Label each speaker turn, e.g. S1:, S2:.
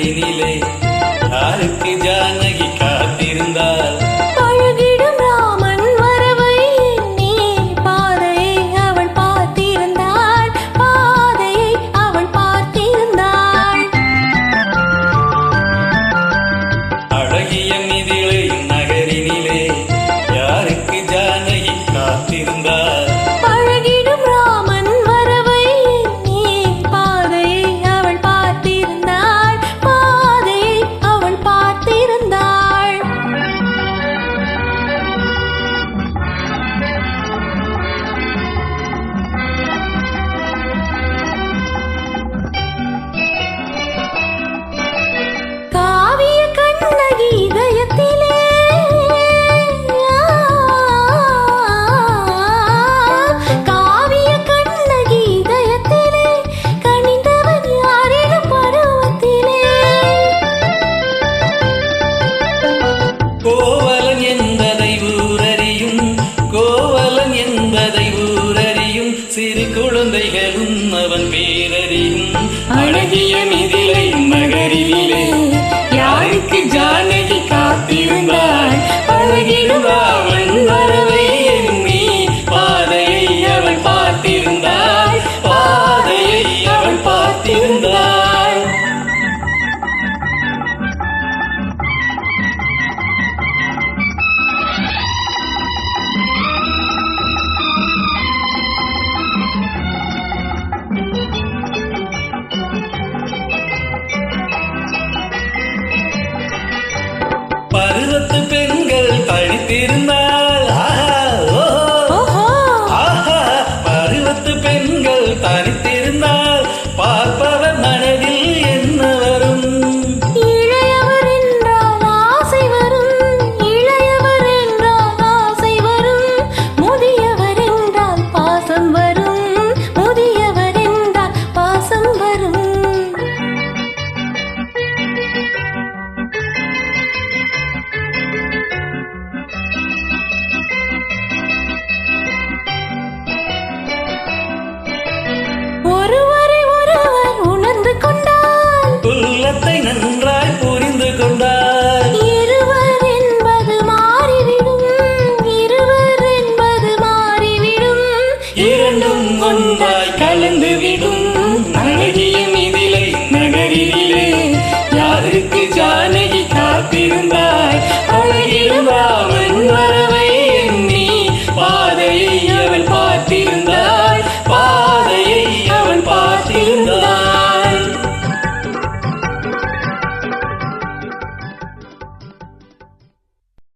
S1: நகரினிலே யாருக்கு ஜானகி காத்திருந்தாள்?
S2: பழகிடும் ராமன் வரவை எண்ணி பாதையை அவள் பார்த்திருந்தாள், பாதையை அவள் பார்த்திருந்தாள்.
S1: அழகிய மிதிலை நகரினிலே யாருக்கு ஜானகி காத்திருந்தாள்?
S2: பழகிடும் ராமன் வரவை எண்ணி பாதையை அவள் பார்த்திருந்தாள், பாதையை அவள் பார்த்திருந்தாள். காவிய கண்ணகி இதயத்திலே காவிய கண்ணகி இதயத்திலே கனிந்தவன் யாரிலும் பருவத்திலே.
S1: கோவலன் என்பதை ஊரறியும், கோவலன் என்பதை ஊரறியும், சிறு குழந்தைகளும் அவன் பேரறியும். அழகிய மிதிலை நகரினிலே யாருக்கு ஜானகி காத்திருந்தாள்? அழகிடும் ராமன் வரவை எண்ணி பாதையை அவள் பார்த்திருந்தாள், பாதையை அவள் பார்த்திருந்தாள். பருவத்து பெண்கள் தனித்திருந்தால் பருவத்து பெண்கள் தனித்திருந்தால் பார்ப்பவர் மனதில் என்ன வரும்?
S2: இளையவர் என்றால் ஆசை வரும், இளையவர் என்றால் ஆசை வரும், முதியவர் என்றால் பாசம் வரும், முதியவர் என்றால் பாசம் வரும். ஒருவரை ஒருவர் உணர்ந்து கொண்டால்,
S1: உள்ளத்தை நன்றாய் புரிந்து கொண்டால்,
S2: இருவர் என்பது மாறிவிடும், இருவர் என்பது மாறிவிடும்,
S1: இரண்டும் ஒன்றாய் கலந்துவிடும்.